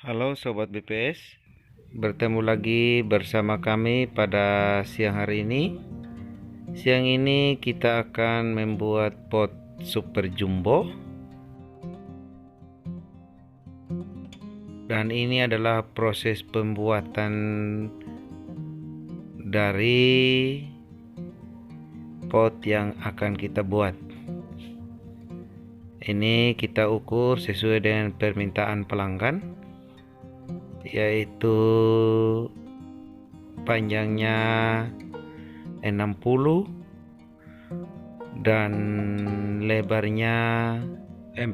Halo Sobat BPS, bertemu lagi bersama kami pada siang hari ini. Siang ini kita akan membuat pot super jumbo. Dan ini adalah proses pembuatan dari pot yang akan kita buat. Ini kita ukur sesuai dengan permintaan pelanggan, yaitu panjangnya 60 dan lebarnya 40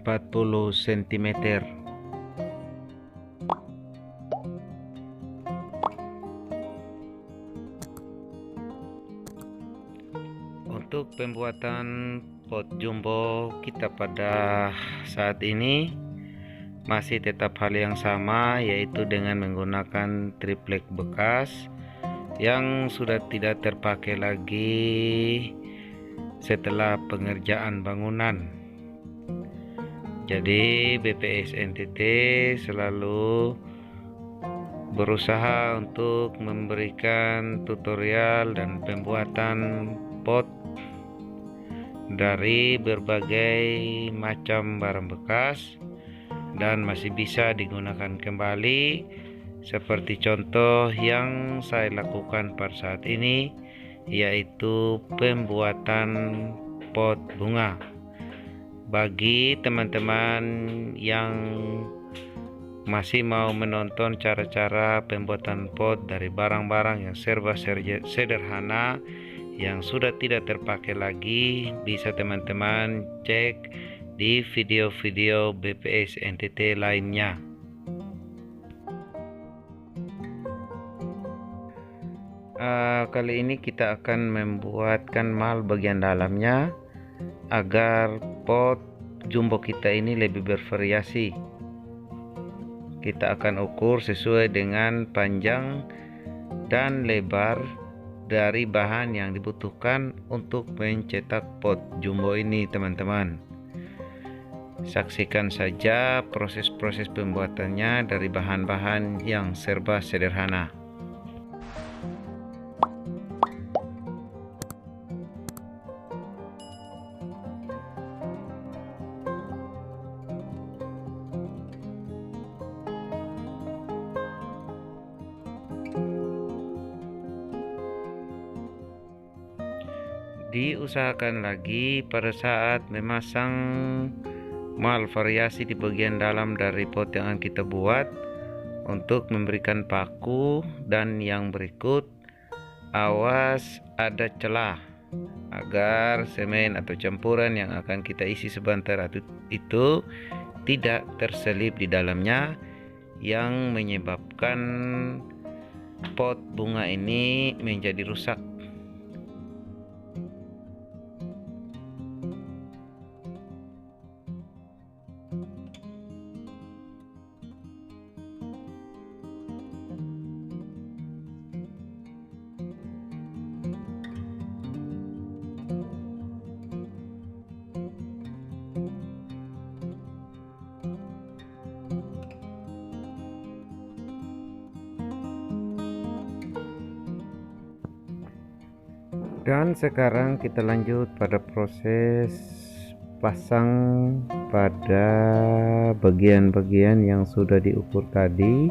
cm. Untuk pembuatan pot jumbo kita pada saat ini masih tetap hal yang sama, yaitu dengan menggunakan triplek bekas yang sudah tidak terpakai lagi setelah pengerjaan bangunan. Jadi BPS NTT selalu berusaha untuk memberikan tutorial dan pembuatan pot dari berbagai macam barang bekas dan masih bisa digunakan kembali, seperti contoh yang saya lakukan pada saat ini, yaitu pembuatan pot bunga. Bagi teman-teman yang masih mau menonton cara-cara pembuatan pot dari barang-barang yang serba sederhana yang sudah tidak terpakai lagi, bisa teman-teman cek di video-video BPS NTT lainnya. Kali ini kita akan membuatkan mal bagian dalamnya agar pot jumbo kita ini lebih bervariasi. Kita akan ukur sesuai dengan panjang dan lebar dari bahan yang dibutuhkan untuk mencetak pot jumbo ini, teman-teman. Saksikan saja proses-proses pembuatannya dari bahan-bahan yang serba sederhana. Diusahakan lagi pada saat memasang mal variasi di bagian dalam dari pot yang akan kita buat untuk memberikan paku, dan yang berikut, awas ada celah agar semen atau campuran yang akan kita isi sebentar itu tidak terselip di dalamnya yang menyebabkan pot bunga ini menjadi rusak. Dan sekarang kita lanjut pada proses pasang pada bagian-bagian yang sudah diukur tadi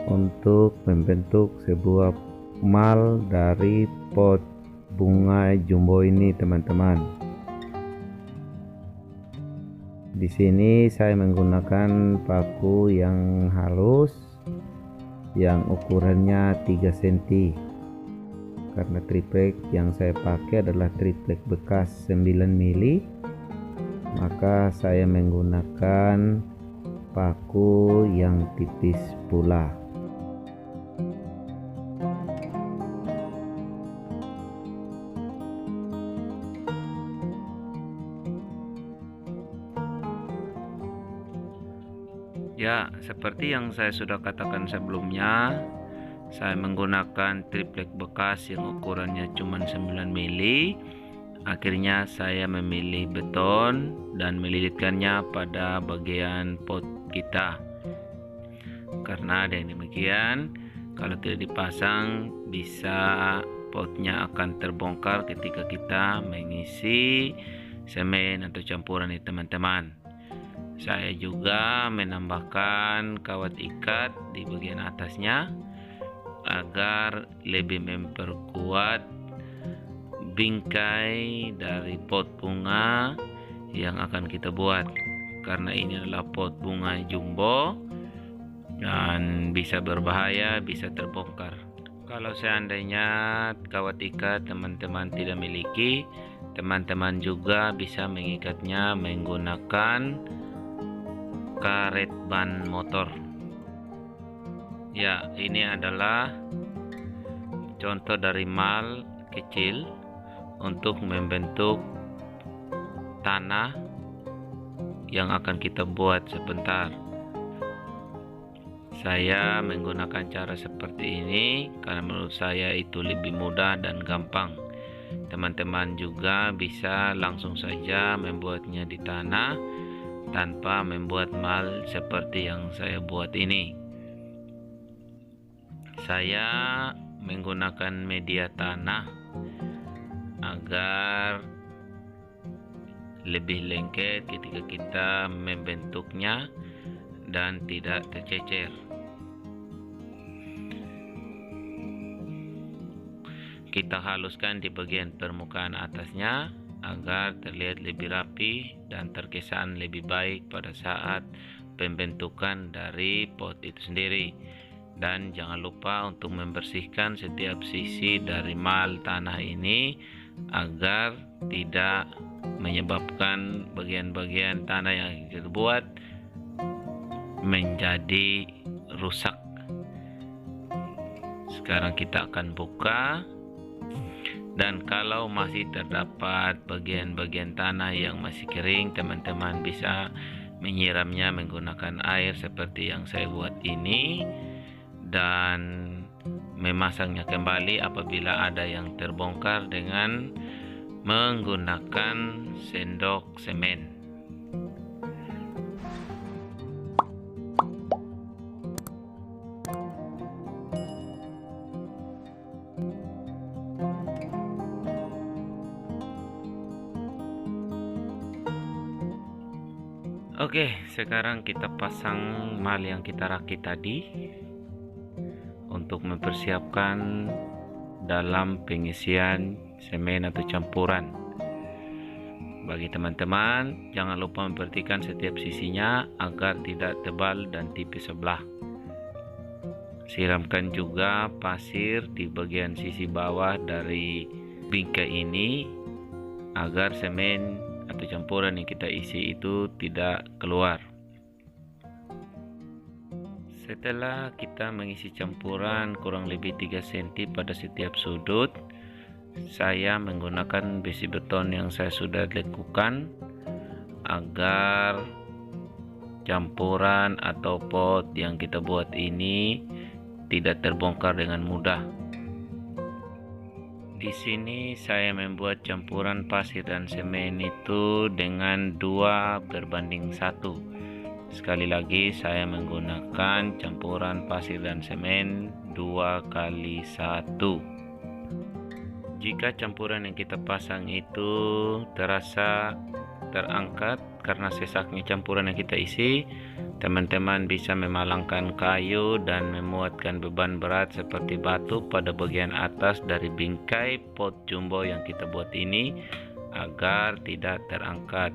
untuk membentuk sebuah mal dari pot bunga jumbo ini, teman-teman. Di sini saya menggunakan paku yang halus yang ukurannya 3 cm. Karena triplek yang saya pakai adalah triplek bekas 9 mili, maka saya menggunakan paku yang tipis pula. Ya, seperti yang saya sudah katakan sebelumnya, saya menggunakan triplek bekas yang ukurannya cuma 9 mili. Akhirnya saya memilih beton dan melilitkannya pada bagian pot kita. Karena dengan demikian, kalau tidak dipasang bisa potnya akan terbongkar ketika kita mengisi semen atau campuran ini teman-teman. Saya juga menambahkan kawat ikat di bagian atasnya agar lebih memperkuat bingkai dari pot bunga yang akan kita buat, karena ini adalah pot bunga jumbo dan bisa berbahaya, bisa terbongkar. Kalau seandainya kawat ikat teman-teman tidak miliki, teman-teman juga bisa mengikatnya menggunakan karet ban motor. Ya, ini adalah contoh dari mal kecil untuk membentuk tanah yang akan kita buat sebentar. Saya menggunakan cara seperti ini karena menurut saya itu lebih mudah dan gampang. Teman-teman juga bisa langsung saja membuatnya di tanah tanpa membuat mal seperti yang saya buat ini. Saya menggunakan media tanah agar lebih lengket ketika kita membentuknya dan tidak tercecer. Kita haluskan di bagian permukaan atasnya agar terlihat lebih rapi dan terkesan lebih baik pada saat pembentukan dari pot itu sendiri. Dan jangan lupa untuk membersihkan setiap sisi dari mal tanah ini agar tidak menyebabkan bagian-bagian tanah yang kita buat menjadi rusak. Sekarang kita akan buka, dan kalau masih terdapat bagian-bagian tanah yang masih kering, teman-teman bisa menyiramnya menggunakan air seperti yang saya buat ini dan memasangnya kembali apabila ada yang terbongkar dengan menggunakan sendok semen. Oke, sekarang kita pasang mal yang kita rakit tadi untuk mempersiapkan dalam pengisian semen atau campuran. Bagi teman-teman, jangan lupa memperhatikan setiap sisinya agar tidak tebal dan tipis sebelah. Siramkan juga pasir di bagian sisi bawah dari bingkai ini agar semen atau campuran yang kita isi itu tidak keluar. Setelah kita mengisi campuran kurang lebih 3 cm pada setiap sudut, saya menggunakan besi beton yang saya sudah lekukan agar campuran atau pot yang kita buat ini tidak terbongkar dengan mudah. Di sini saya membuat campuran pasir dan semen itu dengan 2:1. Sekali lagi saya menggunakan campuran pasir dan semen 2:1. Jika campuran yang kita pasang itu terasa terangkat karena sesaknya campuran yang kita isi, teman-teman bisa memalangkan kayu dan memuatkan beban berat seperti batu pada bagian atas dari bingkai pot jumbo yang kita buat ini agar tidak terangkat.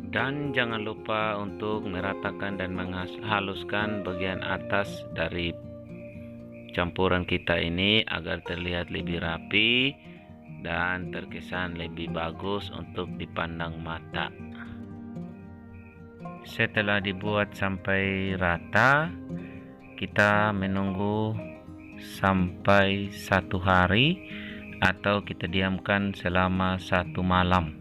Dan jangan lupa untuk meratakan dan menghaluskan bagian atas dari campuran kita ini agar terlihat lebih rapi dan terkesan lebih bagus untuk dipandang mata. Setelah dibuat sampai rata, kita menunggu sampai 1 hari atau kita diamkan selama 1 malam.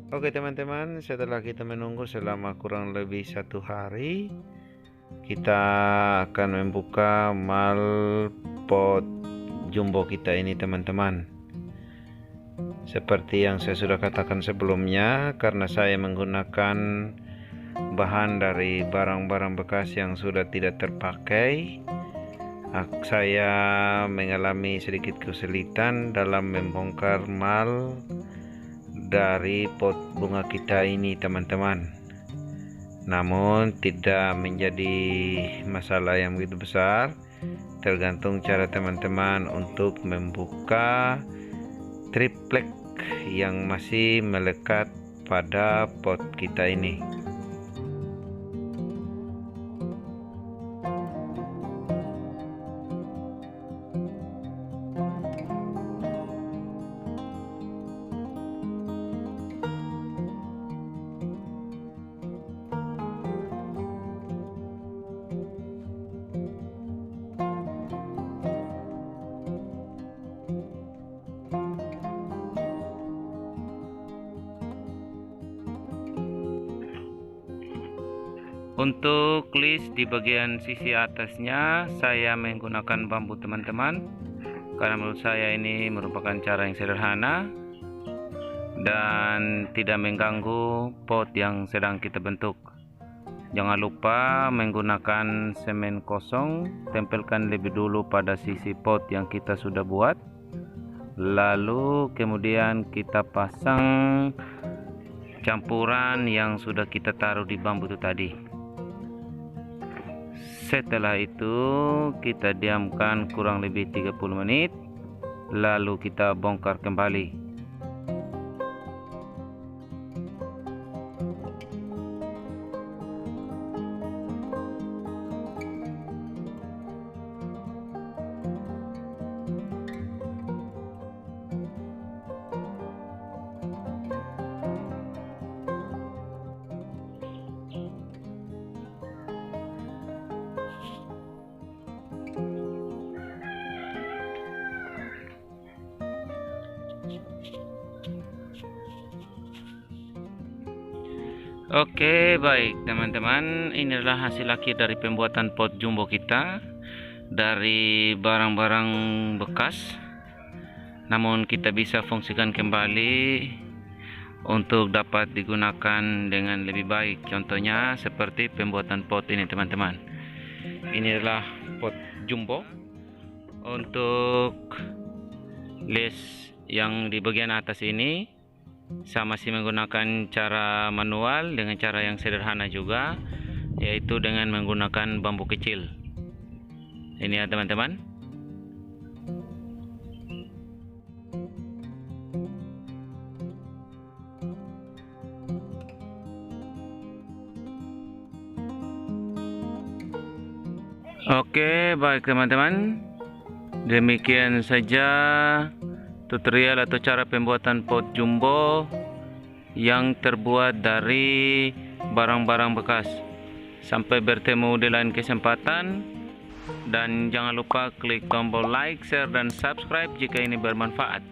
Oke teman-teman, setelah kita menunggu selama kurang lebih 1 hari, kita akan membuka mal pot jumbo kita ini teman-teman. Seperti yang saya sudah katakan sebelumnya, karena saya menggunakan bahan dari barang-barang bekas yang sudah tidak terpakai, saya mengalami sedikit kesulitan dalam membongkar mal dari pot bunga kita ini, teman-teman. Namun tidak menjadi masalah yang begitu besar, tergantung cara teman-teman untuk membuka triplek yang masih melekat pada pot kita ini. Untuk list di bagian sisi atasnya saya menggunakan bambu, teman-teman, karena menurut saya ini merupakan cara yang sederhana dan tidak mengganggu pot yang sedang kita bentuk. Jangan lupa menggunakan semen kosong, tempelkan lebih dulu pada sisi pot yang kita sudah buat, lalu kemudian kita pasang campuran yang sudah kita taruh di bambu itu tadi. Setelah itu kita diamkan kurang lebih 30 menit, lalu kita bongkar kembali. Oke, baik teman-teman, ini adalah hasil akhir dari pembuatan pot jumbo kita dari barang-barang bekas, namun kita bisa fungsikan kembali untuk dapat digunakan dengan lebih baik. Contohnya seperti pembuatan pot ini, teman-teman. Ini adalah pot jumbo. Untuk list yang di bagian atas ini saya masih menggunakan cara manual dengan cara yang sederhana juga, yaitu dengan menggunakan bambu kecil. Ini ya teman-teman. Oke, baik teman-teman, demikian saja tutorial atau cara pembuatan pot jumbo yang terbuat dari barang-barang bekas. Sampai bertemu di lain kesempatan, dan jangan lupa klik tombol like, share, dan subscribe jika ini bermanfaat.